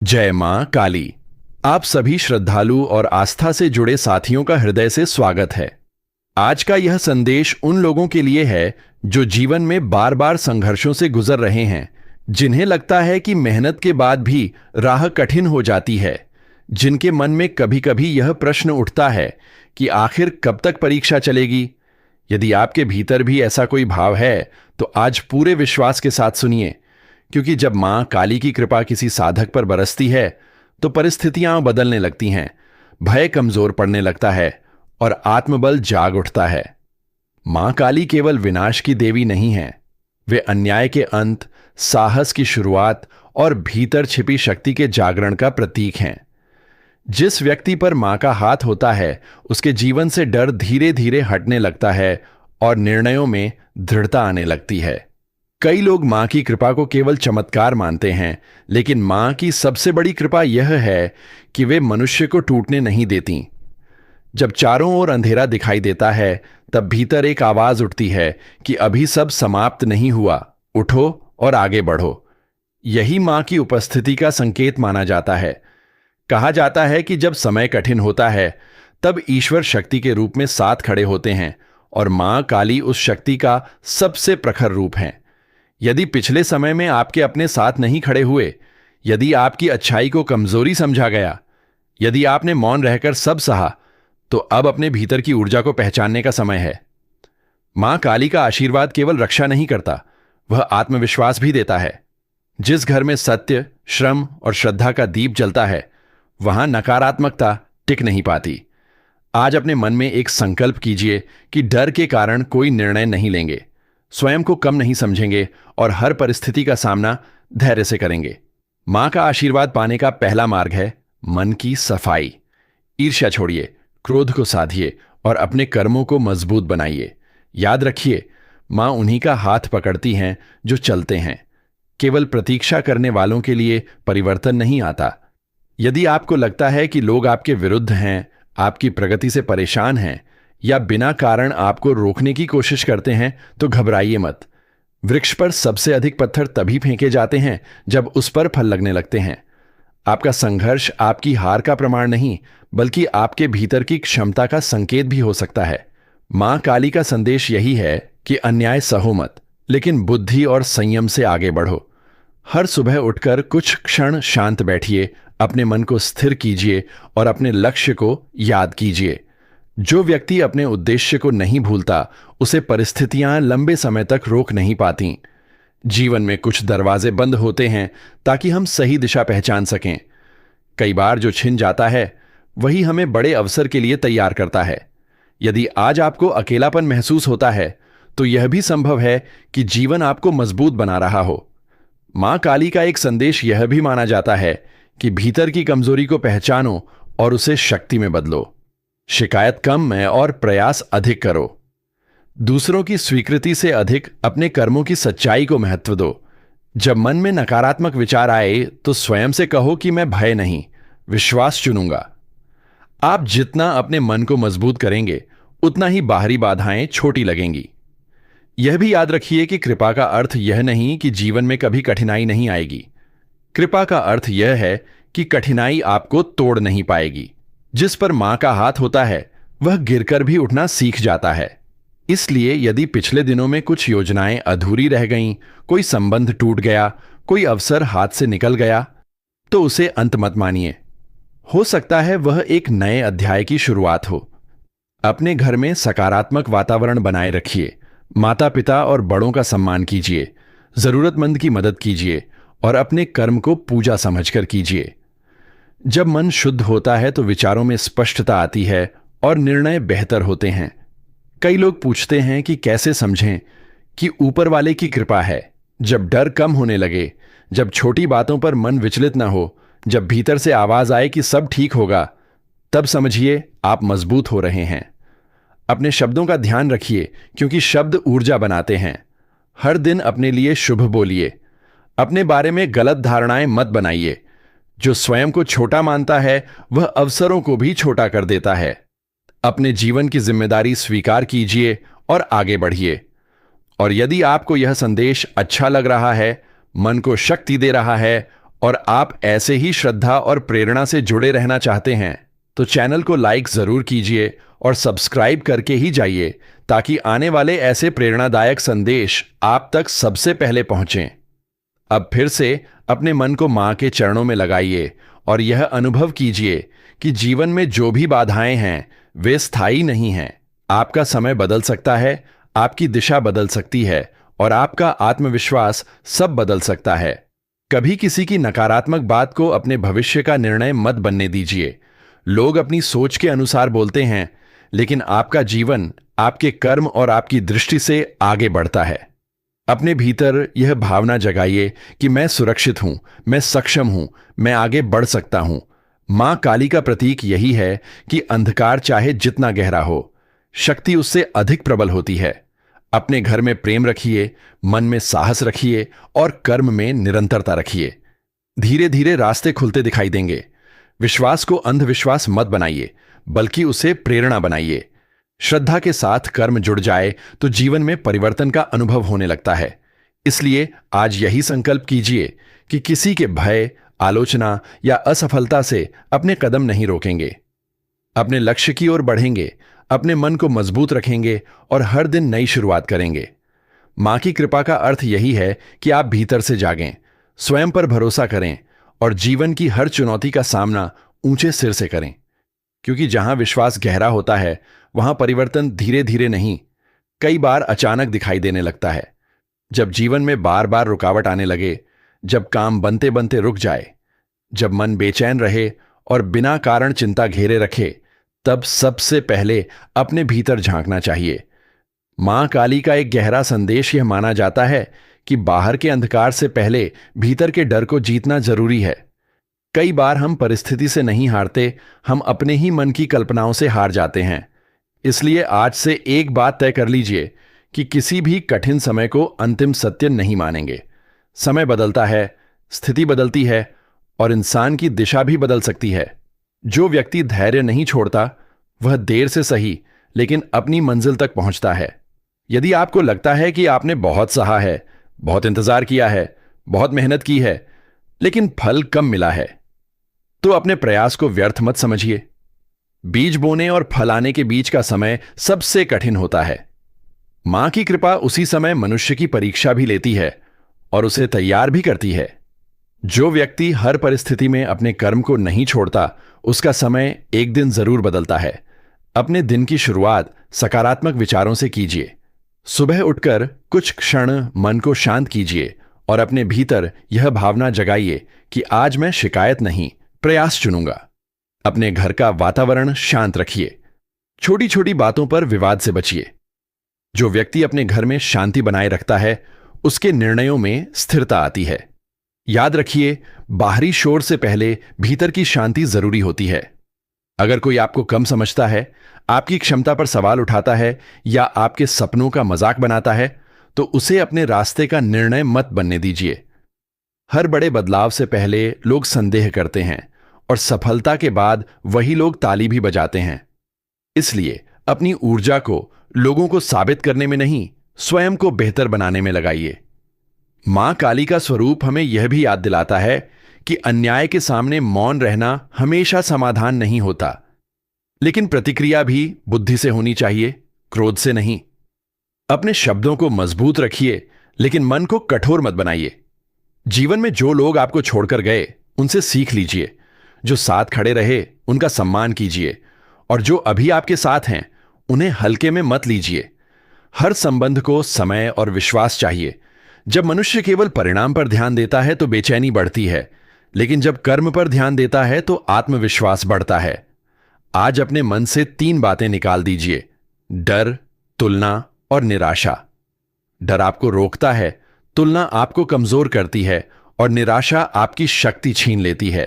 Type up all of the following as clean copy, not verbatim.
जय मां काली। आप सभी श्रद्धालु और आस्था से जुड़े साथियों का हृदय से स्वागत है। आज का यह संदेश उन लोगों के लिए है जो जीवन में बार बार संघर्षों से गुजर रहे हैं, जिन्हें लगता है कि मेहनत के बाद भी राह कठिन हो जाती है, जिनके मन में कभी कभी यह प्रश्न उठता है कि आखिर कब तक परीक्षा चलेगी। यदि आपके भीतर भी ऐसा कोई भाव है तो आज पूरे विश्वास के साथ सुनिए, क्योंकि जब मां काली की कृपा किसी साधक पर बरसती है तो परिस्थितियां बदलने लगती हैं, भय कमजोर पड़ने लगता है और आत्मबल जाग उठता है। मां काली केवल विनाश की देवी नहीं है, वे अन्याय के अंत, साहस की शुरुआत और भीतर छिपी शक्ति के जागरण का प्रतीक हैं। जिस व्यक्ति पर मां का हाथ होता है उसके जीवन से डर धीरे धीरे हटने लगता है और निर्णयों में दृढ़ता आने लगती है। कई लोग मां की कृपा को केवल चमत्कार मानते हैं, लेकिन मां की सबसे बड़ी कृपा यह है कि वे मनुष्य को टूटने नहीं देती। जब चारों ओर अंधेरा दिखाई देता है तब भीतर एक आवाज उठती है कि अभी सब समाप्त नहीं हुआ, उठो और आगे बढ़ो। यही मां की उपस्थिति का संकेत माना जाता है। कहा जाता है कि जब समय कठिन होता है तब ईश्वर शक्ति के रूप में साथ खड़े होते हैं और मां काली उस शक्ति का सबसे प्रखर रूप है। यदि पिछले समय में आपके अपने साथ नहीं खड़े हुए, यदि आपकी अच्छाई को कमजोरी समझा गया, यदि आपने मौन रहकर सब सहा, तो अब अपने भीतर की ऊर्जा को पहचानने का समय है। मां काली का आशीर्वाद केवल रक्षा नहीं करता, वह आत्मविश्वास भी देता है। जिस घर में सत्य, श्रम और श्रद्धा का दीप जलता है, वहां नकारात्मकता टिक नहीं पाती। आज अपने मन में एक संकल्प कीजिए कि डर के कारण कोई निर्णय नहीं लेंगे, स्वयं को कम नहीं समझेंगे और हर परिस्थिति का सामना धैर्य से करेंगे। मां का आशीर्वाद पाने का पहला मार्ग है मन की सफाई। ईर्ष्या छोड़िए, क्रोध को साधिए और अपने कर्मों को मजबूत बनाइए। याद रखिए, मां उन्हीं का हाथ पकड़ती हैं जो चलते हैं। केवल प्रतीक्षा करने वालों के लिए परिवर्तन नहीं आता। यदि आपको लगता है कि लोग आपके विरुद्ध हैं, आपकी प्रगति से परेशान हैं या बिना कारण आपको रोकने की कोशिश करते हैं, तो घबराइए मत। वृक्ष पर सबसे अधिक पत्थर तभी फेंके जाते हैं जब उस पर फल लगने लगते हैं। आपका संघर्ष आपकी हार का प्रमाण नहीं, बल्कि आपके भीतर की क्षमता का संकेत भी हो सकता है। मां काली का संदेश यही है कि अन्याय सहो मत, लेकिन बुद्धि और संयम से आगे बढ़ो। हर सुबह उठकर कुछ क्षण शांत बैठिए, अपने मन को स्थिर कीजिए और अपने लक्ष्य को याद कीजिए। जो व्यक्ति अपने उद्देश्य को नहीं भूलता, उसे परिस्थितियां लंबे समय तक रोक नहीं पाती। जीवन में कुछ दरवाजे बंद होते हैं ताकि हम सही दिशा पहचान सकें। कई बार जो छिन जाता है वही हमें बड़े अवसर के लिए तैयार करता है। यदि आज आपको अकेलापन महसूस होता है तो यह भी संभव है कि जीवन आपको मजबूत बना रहा हो। मां काली का एक संदेश यह भी माना जाता है कि भीतर की कमजोरी को पहचानो और उसे शक्ति में बदलो। शिकायत कम है और प्रयास अधिक करो। दूसरों की स्वीकृति से अधिक अपने कर्मों की सच्चाई को महत्व दो। जब मन में नकारात्मक विचार आए तो स्वयं से कहो कि मैं भय नहीं, विश्वास चुनूंगा। आप जितना अपने मन को मजबूत करेंगे, उतना ही बाहरी बाधाएं छोटी लगेंगी। यह भी याद रखिए कि कृपा का अर्थ यह नहीं कि जीवन में कभी कठिनाई नहीं आएगी। कृपा का अर्थ यह है कि कठिनाई आपको तोड़ नहीं पाएगी। जिस पर मां का हाथ होता है वह गिरकर भी उठना सीख जाता है। इसलिए यदि पिछले दिनों में कुछ योजनाएं अधूरी रह गईं, कोई संबंध टूट गया, कोई अवसर हाथ से निकल गया, तो उसे अंत मत मानिए। हो सकता है वह एक नए अध्याय की शुरुआत हो। अपने घर में सकारात्मक वातावरण बनाए रखिए। माता पिता और बड़ों का सम्मान कीजिए, जरूरतमंद की मदद कीजिए और अपने कर्म को पूजा समझकर कीजिए। जब मन शुद्ध होता है तो विचारों में स्पष्टता आती है और निर्णय बेहतर होते हैं। कई लोग पूछते हैं कि कैसे समझें कि ऊपर वाले की कृपा है। जब डर कम होने लगे, जब छोटी बातों पर मन विचलित न हो, जब भीतर से आवाज आए कि सब ठीक होगा, तब समझिए आप मजबूत हो रहे हैं। अपने शब्दों का ध्यान रखिए, क्योंकि शब्द ऊर्जा बनाते हैं। हर दिन अपने लिए शुभ बोलिए। अपने बारे में गलत धारणाएं मत बनाइए। जो स्वयं को छोटा मानता है वह अवसरों को भी छोटा कर देता है। अपने जीवन की जिम्मेदारी स्वीकार कीजिए और आगे बढ़िए। और यदि आपको यह संदेश अच्छा लग रहा है, मन को शक्ति दे रहा है और आप ऐसे ही श्रद्धा और प्रेरणा से जुड़े रहना चाहते हैं तो चैनल को लाइक जरूर कीजिए और सब्सक्राइब करके ही जाइए, ताकि आने वाले ऐसे प्रेरणादायक संदेश आप तक सबसे पहले पहुंचें। अब फिर से अपने मन को मां के चरणों में लगाइए और यह अनुभव कीजिए कि जीवन में जो भी बाधाएं हैं वे स्थायी नहीं हैं। आपका समय बदल सकता है, आपकी दिशा बदल सकती है और आपका आत्मविश्वास सब बदल सकता है। कभी किसी की नकारात्मक बात को अपने भविष्य का निर्णय मत बनने दीजिए। लोग अपनी सोच के अनुसार बोलते हैं, लेकिन आपका जीवन आपके कर्म और आपकी दृष्टि से आगे बढ़ता है। अपने भीतर यह भावना जगाइए कि मैं सुरक्षित हूं, मैं सक्षम हूं, मैं आगे बढ़ सकता हूं। मां काली का प्रतीक यही है कि अंधकार चाहे जितना गहरा हो, शक्ति उससे अधिक प्रबल होती है। अपने घर में प्रेम रखिए, मन में साहस रखिए और कर्म में निरंतरता रखिए। धीरे धीरे रास्ते खुलते दिखाई देंगे। विश्वास को अंधविश्वास मत बनाइए, बल्कि उसे प्रेरणा बनाइए। श्रद्धा के साथ कर्म जुड़ जाए तो जीवन में परिवर्तन का अनुभव होने लगता है। इसलिए आज यही संकल्प कीजिए कि किसी के भय, आलोचना या असफलता से अपने कदम नहीं रोकेंगे। अपने लक्ष्य की ओर बढ़ेंगे, अपने मन को मजबूत रखेंगे और हर दिन नई शुरुआत करेंगे। मां की कृपा का अर्थ यही है कि आप भीतर से जागें, स्वयं पर भरोसा करें और जीवन की हर चुनौती का सामना ऊंचे सिर से करें। क्योंकि जहां विश्वास गहरा होता है, वहां परिवर्तन धीरे धीरे नहीं, कई बार अचानक दिखाई देने लगता है। जब जीवन में बार बार रुकावट आने लगे, जब काम बनते बनते रुक जाए, जब मन बेचैन रहे और बिना कारण चिंता घेरे रखे, तब सबसे पहले अपने भीतर झांकना चाहिए। मां काली का एक गहरा संदेश यह माना जाता है कि बाहर के अंधकार से पहले भीतर के डर को जीतना जरूरी है। कई बार हम परिस्थिति से नहीं हारते, हम अपने ही मन की कल्पनाओं से हार जाते हैं। इसलिए आज से एक बात तय कर लीजिए कि किसी भी कठिन समय को अंतिम सत्य नहीं मानेंगे। समय बदलता है, स्थिति बदलती है और इंसान की दिशा भी बदल सकती है। जो व्यक्ति धैर्य नहीं छोड़ता, वह देर से सही लेकिन अपनी मंजिल तक पहुंचता है। यदि आपको लगता है कि आपने बहुत सहा है, बहुत इंतजार किया है, बहुत मेहनत की है, लेकिन फल कम मिला है, तो अपने प्रयास को व्यर्थ मत समझिए। बीज बोने और फल आने के बीच का समय सबसे कठिन होता है। मां की कृपा उसी समय मनुष्य की परीक्षा भी लेती है और उसे तैयार भी करती है। जो व्यक्ति हर परिस्थिति में अपने कर्म को नहीं छोड़ता, उसका समय एक दिन जरूर बदलता है। अपने दिन की शुरुआत सकारात्मक विचारों से कीजिए। सुबह उठकर कुछ क्षण मन को शांत कीजिए और अपने भीतर यह भावना जगाइए कि आज मैं शिकायत नहीं, प्रयास चुनूंगा। अपने घर का वातावरण शांत रखिए। छोटी छोटी बातों पर विवाद से बचिए। जो व्यक्ति अपने घर में शांति बनाए रखता है, उसके निर्णयों में स्थिरता आती है। याद रखिए, बाहरी शोर से पहले भीतर की शांति जरूरी होती है। अगर कोई आपको कम समझता है, आपकी क्षमता पर सवाल उठाता है या आपके सपनों का मजाक बनाता है, तो उसे अपने रास्ते का निर्णय मत बनने दीजिए। हर बड़े बदलाव से पहले लोग संदेह करते हैं और सफलता के बाद वही लोग ताली भी बजाते हैं। इसलिए अपनी ऊर्जा को लोगों को साबित करने में नहीं, स्वयं को बेहतर बनाने में लगाइए। मां काली का स्वरूप हमें यह भी याद दिलाता है कि अन्याय के सामने मौन रहना हमेशा समाधान नहीं होता, लेकिन प्रतिक्रिया भी बुद्धि से होनी चाहिए, क्रोध से नहीं। अपने शब्दों को मजबूत रखिए, लेकिन मन को कठोर मत बनाइए। जीवन में जो लोग आपको छोड़कर गए, उनसे सीख लीजिए। जो साथ खड़े रहे, उनका सम्मान कीजिए और जो अभी आपके साथ हैं, उन्हें हल्के में मत लीजिए। हर संबंध को समय और विश्वास चाहिए। जब मनुष्य केवल परिणाम पर ध्यान देता है तो बेचैनी बढ़ती है, लेकिन जब कर्म पर ध्यान देता है तो आत्मविश्वास बढ़ता है। आज अपने मन से 3 बातें निकाल दीजिए: डर, तुलना और निराशा। डर आपको रोकता है, तुलना आपको कमजोर करती है और निराशा आपकी शक्ति छीन लेती है।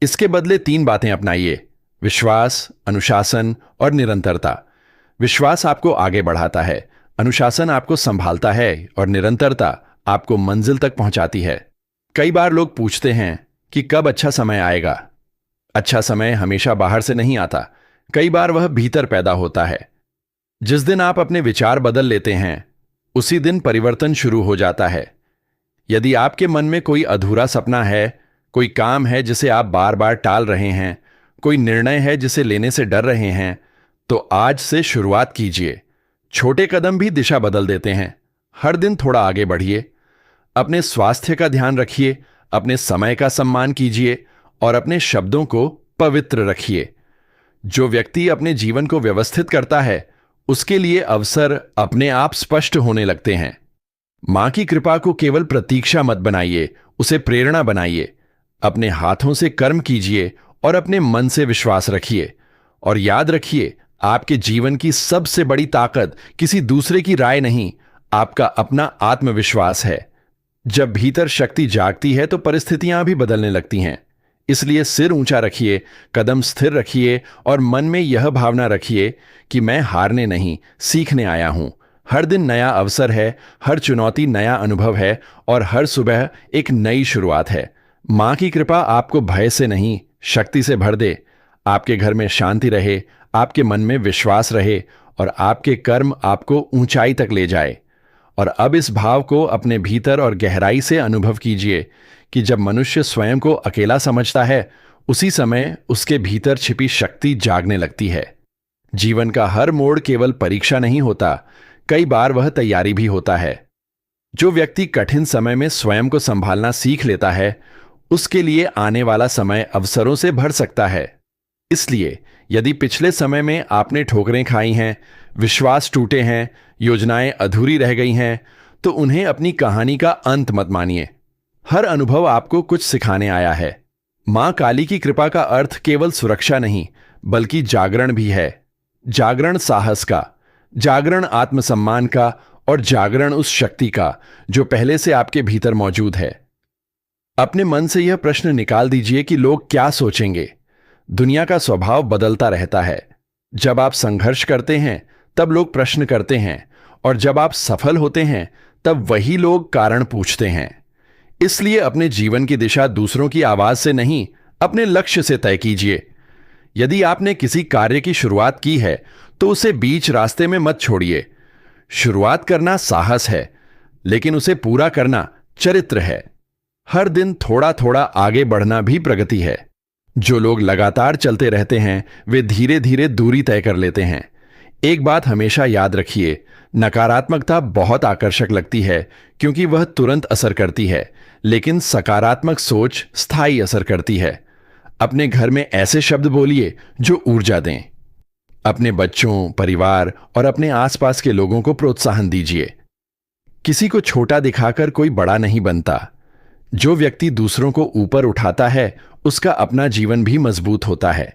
इसके बदले 3 बातें अपनाइए: विश्वास, अनुशासन और निरंतरता। विश्वास आपको आगे बढ़ाता है, अनुशासन आपको संभालता है और निरंतरता आपको मंजिल तक पहुंचाती है। कई बार लोग पूछते हैं कि कब अच्छा समय आएगा। अच्छा समय हमेशा बाहर से नहीं आता, कई बार वह भीतर पैदा होता है। जिस दिन आप अपने विचार बदल लेते हैं, उसी दिन परिवर्तन शुरू हो जाता है। यदि आपके मन में कोई अधूरा सपना है, कोई काम है जिसे आप बार बार टाल रहे हैं, कोई निर्णय है जिसे लेने से डर रहे हैं, तो आज से शुरुआत कीजिए। छोटे कदम भी दिशा बदल देते हैं। हर दिन थोड़ा आगे बढ़िए। अपने स्वास्थ्य का ध्यान रखिए, अपने समय का सम्मान कीजिए और अपने शब्दों को पवित्र रखिए। जो व्यक्ति अपने जीवन को व्यवस्थित करता है, उसके लिए अवसर अपने आप स्पष्ट होने लगते हैं। मां की कृपा को केवल प्रतीक्षा मत बनाइए, उसे प्रेरणा बनाइए। अपने हाथों से कर्म कीजिए और अपने मन से विश्वास रखिए। और याद रखिए, आपके जीवन की सबसे बड़ी ताकत किसी दूसरे की राय नहीं, आपका अपना आत्मविश्वास है। जब भीतर शक्ति जागती है तो परिस्थितियां भी बदलने लगती हैं। इसलिए सिर ऊंचा रखिए, कदम स्थिर रखिए और मन में यह भावना रखिए कि मैं हारने नहीं, सीखने आया हूं। हर दिन नया अवसर है, हर चुनौती नया अनुभव है और हर सुबह एक नई शुरुआत है। मां की कृपा आपको भय से नहीं, शक्ति से भर दे। आपके घर में शांति रहे, आपके मन में विश्वास रहे और आपके कर्म आपको ऊंचाई तक ले जाए। और अब इस भाव को अपने भीतर और गहराई से अनुभव कीजिए कि जब मनुष्य स्वयं को अकेला समझता है, उसी समय उसके भीतर छिपी शक्ति जागने लगती है। जीवन का हर मोड़ केवल परीक्षा नहीं होता, कई बार वह तैयारी भी होता है। जो व्यक्ति कठिन समय में स्वयं को संभालना सीख लेता है, उसके लिए आने वाला समय अवसरों से भर सकता है। इसलिए यदि पिछले समय में आपने ठोकरें खाई हैं, विश्वास टूटे हैं, योजनाएं अधूरी रह गई हैं, तो उन्हें अपनी कहानी का अंत मत मानिए। हर अनुभव आपको कुछ सिखाने आया है। मां काली की कृपा का अर्थ केवल सुरक्षा नहीं, बल्कि जागरण भी है। जागरण साहस का, जागरण आत्मसम्मान का और जागरण उस शक्ति का जो पहले से आपके भीतर मौजूद है। अपने मन से यह प्रश्न निकाल दीजिए कि लोग क्या सोचेंगे। दुनिया का स्वभाव बदलता रहता है। जब आप संघर्ष करते हैं तब लोग प्रश्न करते हैं, और जब आप सफल होते हैं तब वही लोग कारण पूछते हैं। इसलिए अपने जीवन की दिशा दूसरों की आवाज से नहीं, अपने लक्ष्य से तय कीजिए। यदि आपने किसी कार्य की शुरुआत की है तो उसे बीच रास्ते में मत छोड़िए। शुरुआत करना साहस है, लेकिन उसे पूरा करना चरित्र है। हर दिन थोड़ा थोड़ा आगे बढ़ना भी प्रगति है। जो लोग लगातार चलते रहते हैं, वे धीरे धीरे दूरी तय कर लेते हैं। एक बात हमेशा याद रखिए, नकारात्मकता बहुत आकर्षक लगती है क्योंकि वह तुरंत असर करती है, लेकिन सकारात्मक सोच स्थायी असर करती है। अपने घर में ऐसे शब्द बोलिए जो ऊर्जा दें। अपने बच्चों, परिवार और अपने आसपास के लोगों को प्रोत्साहन दीजिए। किसी को छोटा दिखाकर कोई बड़ा नहीं बनता। जो व्यक्ति दूसरों को ऊपर उठाता है, उसका अपना जीवन भी मजबूत होता है।